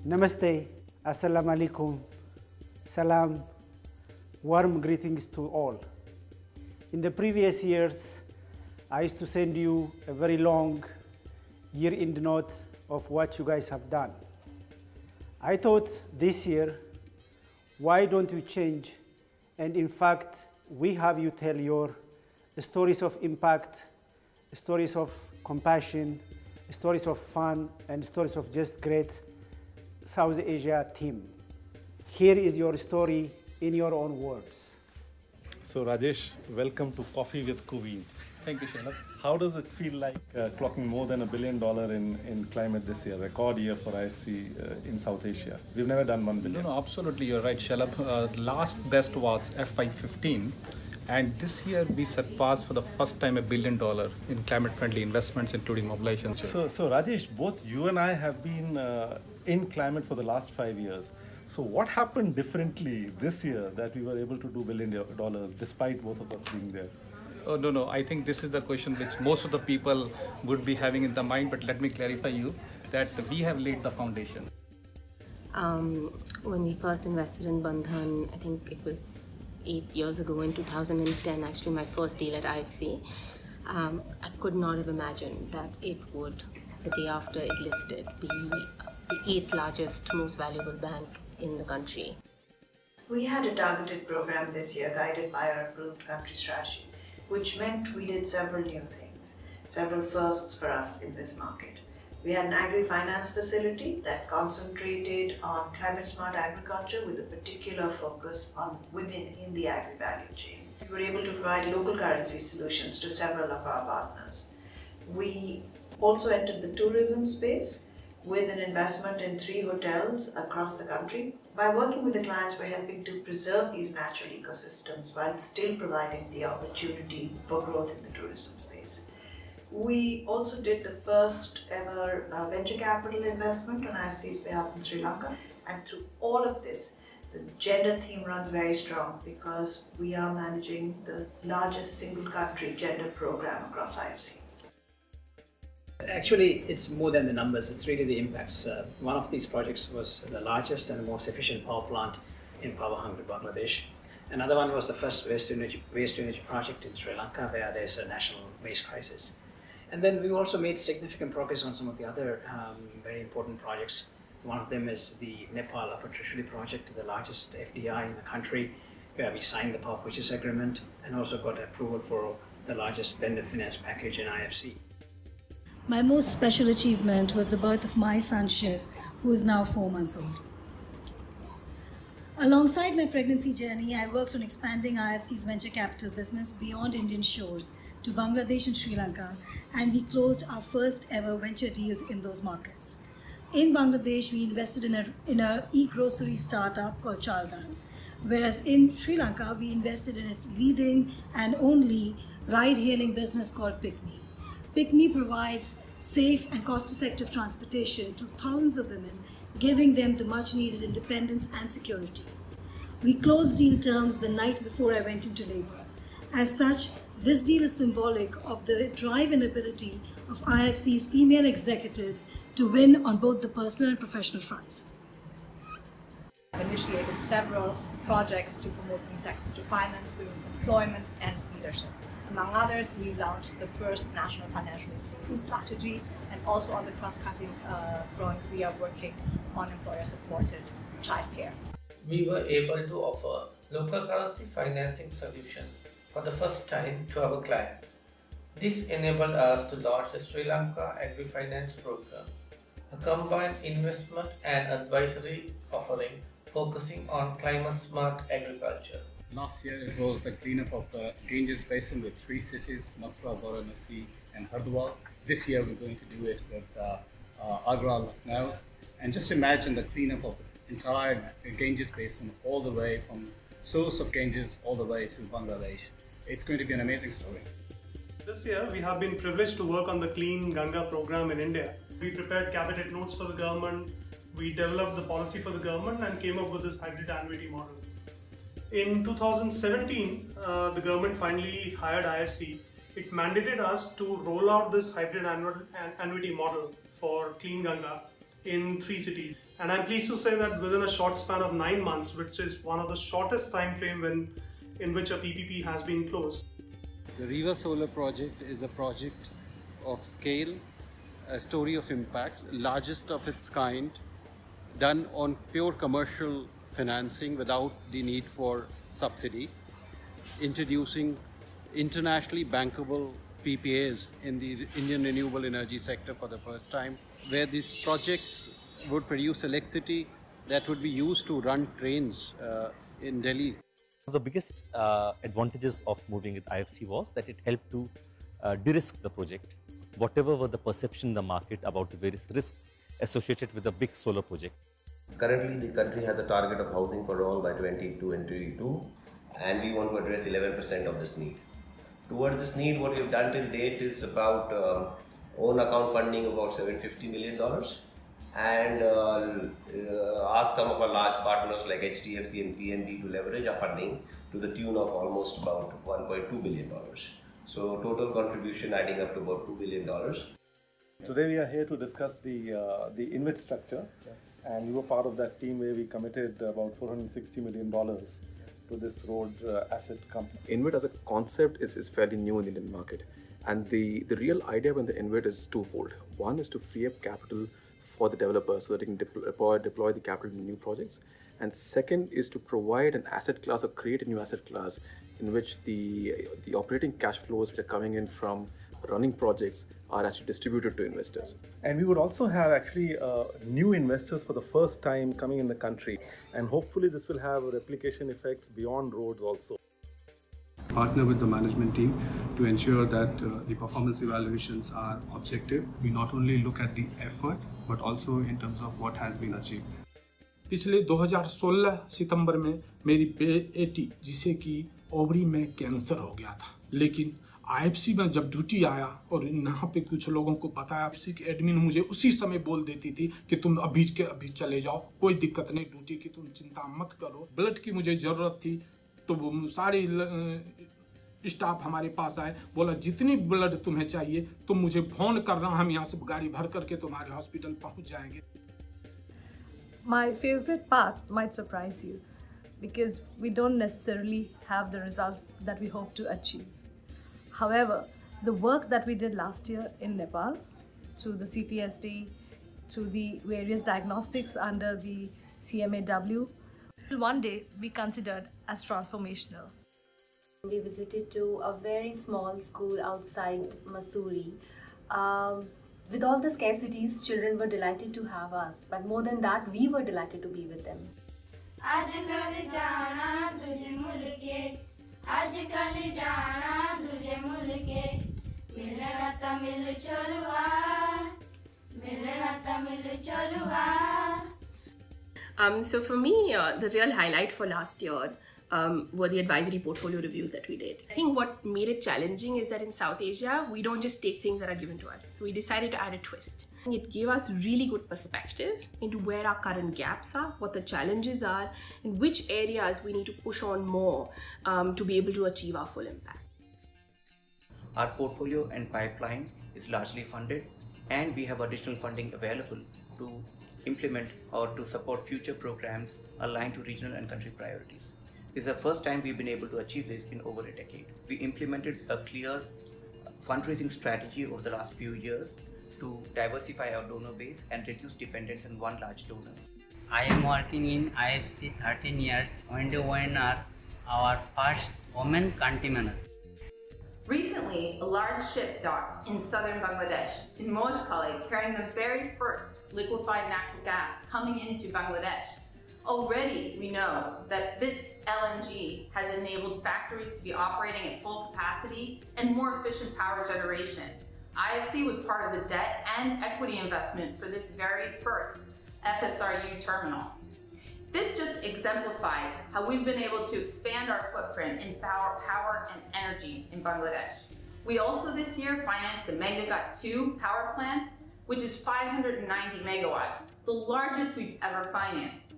Namaste, Assalamu alaikum, salam, warm greetings to all. In the previous years, I used to send you a very long year-end note of what you guys have done. I thought this year, why don't you change? And in fact, we have you tell your stories of impact, stories of compassion, stories of fun, and stories of just great South Asia team. Here is your story in your own words. So Rajesh, welcome to Coffee with Kuwait. Thank you, Shalabh. How does it feel like clocking more than $1 billion in climate this year? Record year for IFC in South Asia. We've never done 1 billion. No, absolutely, you're right, Shalabh. Last best was FY15, and this year we surpassed for the first time $1 billion in climate-friendly investments, including mobilization. So Rajesh, both you and I have been in climate for the last 5 years. So what happened differently this year that we were able to do $1 billion despite both of us being there? Oh, no, I think this is the question which most of the people would be having in the mind, but let me clarify you that we have laid the foundation. When we first invested in Bandhan, I think it was 8 years ago in 2010, actually my first deal at IFC, I could not have imagined that it would, the day after it listed, be the 8th largest, most valuable bank in the country. We had a targeted program this year guided by our approved country strategy, which meant we did several new things, several firsts for us in this market. We had an agri-finance facility that concentrated on climate-smart agriculture with a particular focus on women in the agri-value chain. We were able to provide local currency solutions to several of our partners. We also entered the tourism space with an investment in 3 hotels across the country. By working with the clients, we're helping to preserve these natural ecosystems while still providing the opportunity for growth in the tourism space. We also did the first ever venture capital investment on IFC's behalf in Sri Lanka. And through all of this, the gender theme runs very strong because we are managing the largest single country gender program across IFC. Actually, it's more than the numbers, it's really the impacts. One of these projects was the largest and the most efficient power plant in power-hungry Bangladesh. Another one was the first waste-to-energy project in Sri Lanka, where there's a national waste crisis. And then we also made significant progress on some of the other very important projects. One of them is the Nepal Upper Trishuli project, the largest FDI in the country, where we signed the power purchase agreement and also got approval for the largest vendor finance package in IFC. My most special achievement was the birth of my son Shiv, who is now 4 months old. Alongside my pregnancy journey, I worked on expanding IFC's venture capital business beyond Indian shores to Bangladesh and Sri Lanka, and we closed our first ever venture deals in those markets. In Bangladesh, we invested in a e-grocery startup called Chalgan, whereas in Sri Lanka, we invested in its leading and only ride-hailing business called PickMe. PickMe provides safe and cost-effective transportation to thousands of women, giving them the much-needed independence and security. We closed deal terms the night before I went into labor. As such, this deal is symbolic of the drive and ability of IFC's female executives to win on both the personal and professional fronts. I've initiated several projects to promote women's access to finance, women's employment, and leadership. Among others, we launched the first national financial inclusion strategy, and also on the cross-cutting front, we are working on employer-supported childcare. We were able to offer local currency financing solutions for the first time to our clients. This enabled us to launch the Sri Lanka Agri-Finance Program, a combined investment and advisory offering focusing on climate-smart agriculture. Last year it was the cleanup of the Ganges Basin with 3 cities, Mathura, Varanasi and Hardwar. This year we're going to do it with Agra, Lucknow. And just imagine the cleanup of the entire Ganges Basin all the way from source of Ganges all the way to Bangladesh. It's going to be an amazing story. This year we have been privileged to work on the Clean Ganga program in India. We prepared cabinet notes for the government, we developed the policy for the government and came up with this hybrid annuity model. In 2017, the government finally hired IFC. It mandated us to roll out this hybrid annuity model for Clean Ganga in 3 cities. And I'm pleased to say that within a short span of 9 months, which is one of the shortest time frame in which a PPP has been closed. The Riva Solar project is a project of scale, a story of impact, largest of its kind, done on pure commercial financing without the need for subsidy, introducing internationally bankable PPAs in the Indian renewable energy sector for the first time, where these projects would produce electricity that would be used to run trains in Delhi. The biggest advantages of moving with IFC was that it helped to de-risk the project. Whatever were the perception in the market about the various risks associated with a big solar project. Currently, the country has a target of housing for all by 2022, and we want to address 11% of this need. Towards this need, what we have done till date is about own account funding about $750 million, and asked some of our large partners like HDFC and PNB to leverage our funding to the tune of almost about $1.2 billion. So total contribution adding up to about $2 billion. Today we are here to discuss the InvIT structure, and we were part of that team where we committed about $460 million to this road asset company. InvIT as a concept is fairly new in the Indian market, and the real idea behind the InvIT is twofold. One is to free up capital for the developers so that they can deploy the capital in new projects, and second is to provide an asset class or create a new asset class in which the operating cash flows which are coming in from running projects are actually distributed to investors. And we would also have actually new investors for the first time coming in the country, and hopefully this will have replication effects beyond roads also. Partner with the management team to ensure that the performance evaluations are objective. We not only look at the effort but also in terms of what has been achieved. पिछले 2016 सितंबर में मेरी बेटी जिसे कि ovary में cancer हो गया था, लेकिन आईएफसी में जब ड्यूटी आया और यहाँ पे कुछ लोगों को पता है, आईएफसी की एडमिन मुझे उसी समय बोल देती थी कि तुम अभी के अभी चले जाओ, कोई दिक्कत नहीं ड्यूटी की, तुम चिंता मत करो। ब्लड की मुझे ज़रूरत थी तो सारे स्टाफ हमारे पास आए, बोला जितनी ब्लड तुम्हें चाहिए तुम मुझे फोन करना, हम यहाँ से गाड़ी भर करके तुम्हारे हॉस्पिटल पहुँच जाएंगे। My favorite path might surprise you because we don't necessarily have the results that we hope to achieve. However, the work that we did last year in Nepal through the CPSD, through the various diagnostics under the CMAW, will one day be considered as transformational. We visited to a very small school outside Mussoorie. With all the scarcities, children were delighted to have us, but more than that, we were delighted to be with them. So for me, the real highlight for last year were the advisory portfolio reviews that we did. I think what made it challenging is that in South Asia, we don't just take things that are given to us. So we decided to add a twist. It gave us really good perspective into where our current gaps are, what the challenges are, and which areas we need to push on more to be able to achieve our full impact. Our portfolio and pipeline is largely funded, and we have additional funding available to implement or to support future programs aligned to regional and country priorities. This is the first time we've been able to achieve this in over a decade. We implemented a clear fundraising strategy over the last few years to diversify our donor base and reduce dependence on one large donor. I am working in IFC 13 years when we won our first women country manager. Recently, a large ship docked in southern Bangladesh, in Mojkali, carrying the very first liquefied natural gas coming into Bangladesh. Already, we know that this LNG has enabled factories to be operating at full capacity and more efficient power generation. IFC was part of the debt and equity investment for this very first FSRU terminal. This just exemplifies how we've been able to expand our footprint in power and energy in Bangladesh. We also this year financed the Meghagat 2 power plant, which is 590 megawatts, the largest we've ever financed.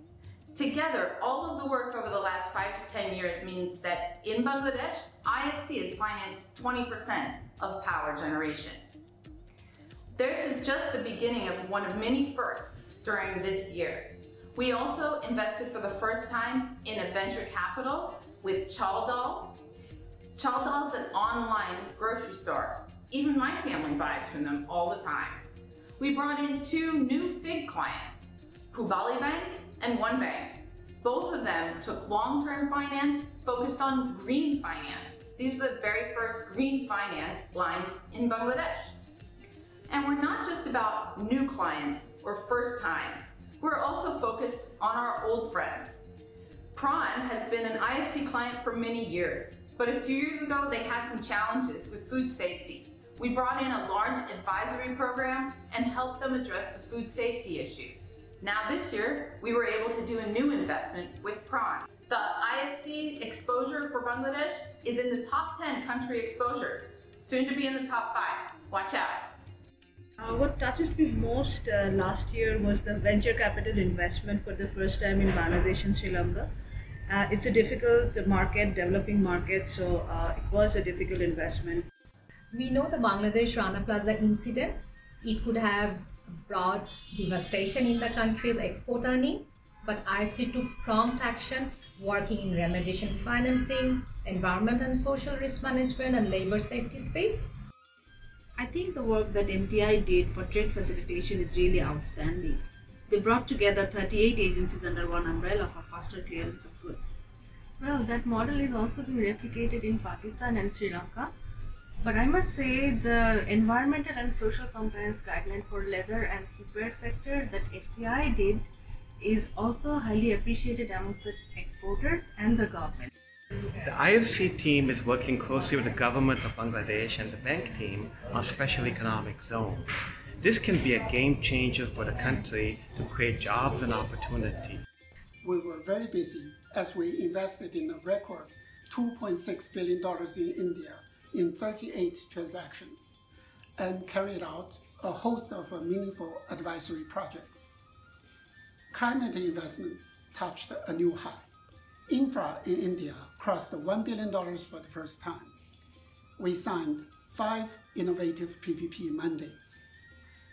Together, all of the work over the last 5 to 10 years means that in Bangladesh, IFC has financed 20% of power generation. This is just the beginning of one of many firsts during this year. We also invested for the first time in a venture capital with Chaldal. Chaldal is an online grocery store. Even my family buys from them all the time. We brought in 2 new FIG clients, Pubali Bank and One Bank. Both of them took long-term finance focused on green finance. These are the very first green finance lines in Bangladesh. And we're not just about new clients or first time. We're also focused on our old friends. Prawn has been an IFC client for many years, but a few years ago they had some challenges with food safety. We brought in a large advisory program and helped them address the food safety issues. Now this year, we were able to do a new investment with Prawn. The IFC exposure for Bangladesh is in the top 10 country exposures, soon to be in the top 5. Watch out. What touched me most last year was the venture capital investment for the first time in Bangladesh and Sri Lanka. It's a difficult market, developing market, so it was a difficult investment. We know the Bangladesh Rana Plaza incident. It could have brought devastation in the country's export earning, but IFC took prompt action, working in remediation financing, environment and social risk management, and labor safety space. I think the work that MTI did for trade facilitation is really outstanding. They brought together 38 agencies under one umbrella for faster clearance of goods. Well, that model is also being replicated in Pakistan and Sri Lanka. But I must say the environmental and social compliance guideline for leather and footwear sector that FCI did is also highly appreciated amongst the exporters and the government. The IFC team is working closely with the government of Bangladesh and the bank team on special economic zones. This can be a game changer for the country to create jobs and opportunity. We were very busy as we invested in a record $2.6 billion in India in 38 transactions and carried out a host of meaningful advisory projects. Climate investments touched a new high. Infra in India crossed $1 billion for the first time. We signed 5 innovative PPP mandates.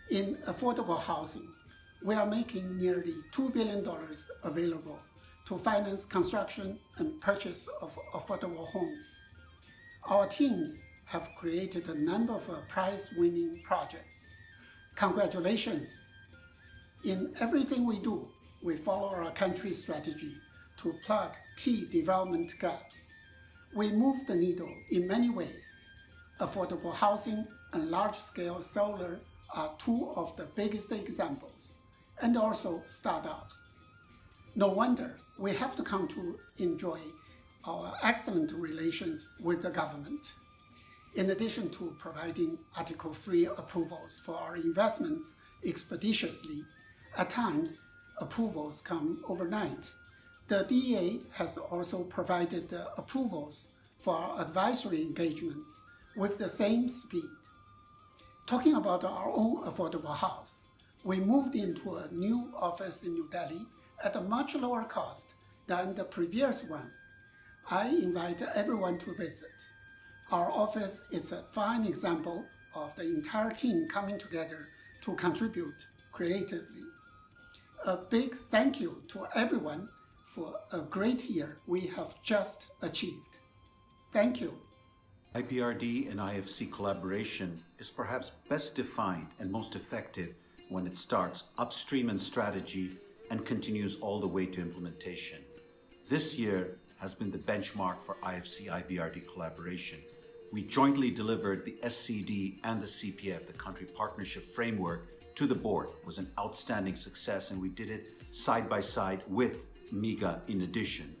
In affordable housing, we are making nearly $2 billion available to finance construction and purchase of affordable homes. Our teams have created a number of prize-winning projects. Congratulations! In everything we do, we follow our country's strategy to plug key development gaps. We move the needle in many ways. Affordable housing and large-scale solar are 2 of the biggest examples, and also startups. No wonder we have to come to enjoy our excellent relations with the government. In addition to providing Article 3 approvals for our investments expeditiously, at times approvals come overnight. The DEA has also provided approvals for our advisory engagements with the same speed. Talking about our own affordable house, we moved into a new office in New Delhi at a much lower cost than the previous one. I invite everyone to visit. Our office is a fine example of the entire team coming together to contribute creatively. A big thank you to everyone for a great year we have just achieved. Thank you. IBRD and IFC collaboration is perhaps best defined and most effective when it starts upstream in strategy and continues all the way to implementation. This year has been the benchmark for IFC-IBRD collaboration. We jointly delivered the SCD and the CPF, the Country Partnership Framework, to the board. It was an outstanding success, and we did it side by side with MIGA in addition.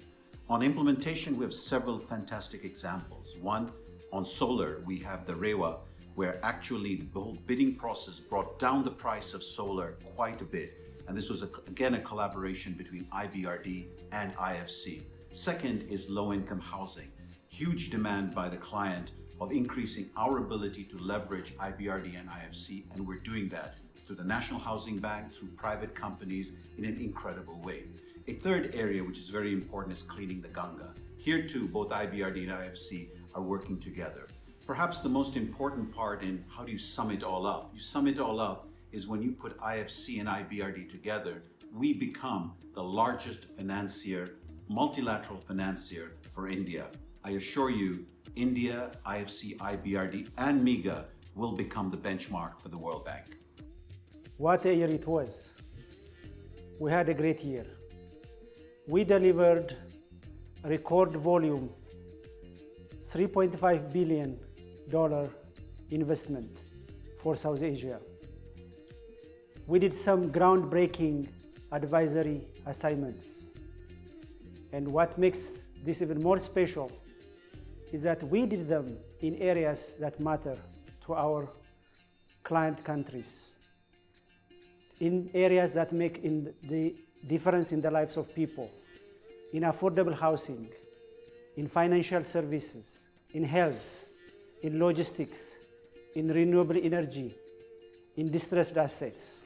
On implementation, we have several fantastic examples. One, on solar, we have the REWA, where actually the whole bidding process brought down the price of solar quite a bit. And this was, again, a collaboration between IBRD and IFC. Second is low-income housing. Huge demand by the client of increasing our ability to leverage IBRD and IFC, and we're doing that through the National Housing Bank, through private companies in an incredible way. A third area which is very important is cleaning the Ganga. Here too, both IBRD and IFC are working together. Perhaps the most important part in how do you sum it all up? You sum it all up is when you put IFC and IBRD together, we become the largest financier, multilateral financier for India. I assure you, India, IFC, IBRD, and MIGA will become the benchmark for the World Bank. What a year it was. We had a great year. We delivered a record volume, $3.5 billion investment for South Asia. We did some groundbreaking advisory assignments. And what makes this even more special is that we did them in areas that matter to our client countries, in areas that make the difference in the lives of people, in affordable housing, in financial services, in health, in logistics, in renewable energy, in distressed assets.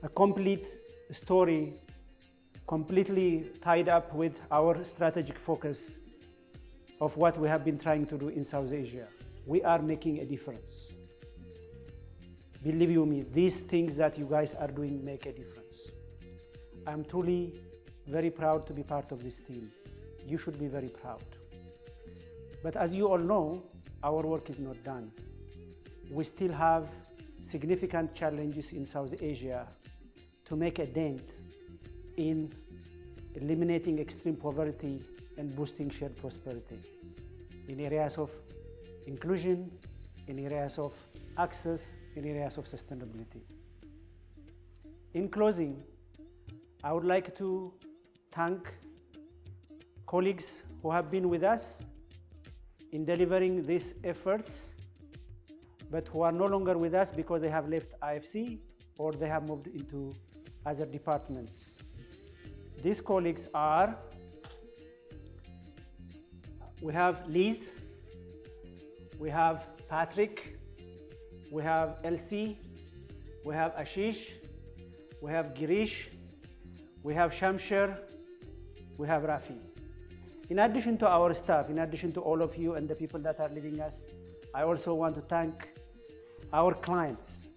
A complete story completely tied up with our strategic focus of what we have been trying to do in South Asia. We are making a difference. Believe you me, these things that you guys are doing make a difference. I'm truly very proud to be part of this team. You should be very proud. But as you all know, our work is not done. We still have significant challenges in South Asia to make a dent in eliminating extreme poverty and boosting shared prosperity in areas of inclusion, in areas of access, in areas of sustainability. In closing, I would like to thank colleagues who have been with us in delivering these efforts, but who are no longer with us because they have left IFC or they have moved into other departments. These colleagues are, we have Liz, we have Patrick, we have Elsie, we have Ashish, we have Girish, we have Shamsher, we have Rafi. In addition to our staff, in addition to all of you and the people that are leading us, I also want to thank our clients,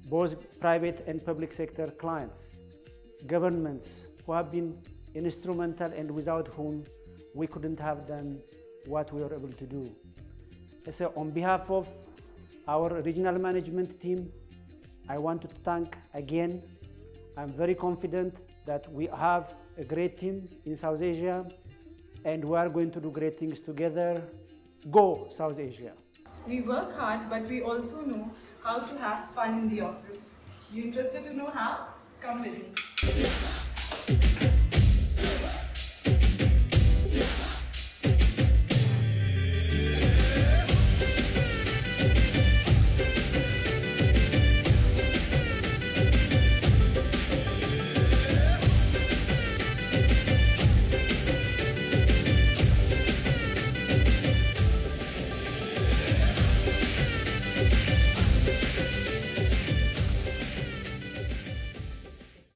both private and public sector clients, governments who have been instrumental and without whom we couldn't have done what we were able to do. So on behalf of our regional management team, I want to thank again. I'm very confident that we have a great team in South Asia and we are going to do great things together. Go South Asia. We work hard, but we also know how to have fun in the office. You interested to know how? Come with me.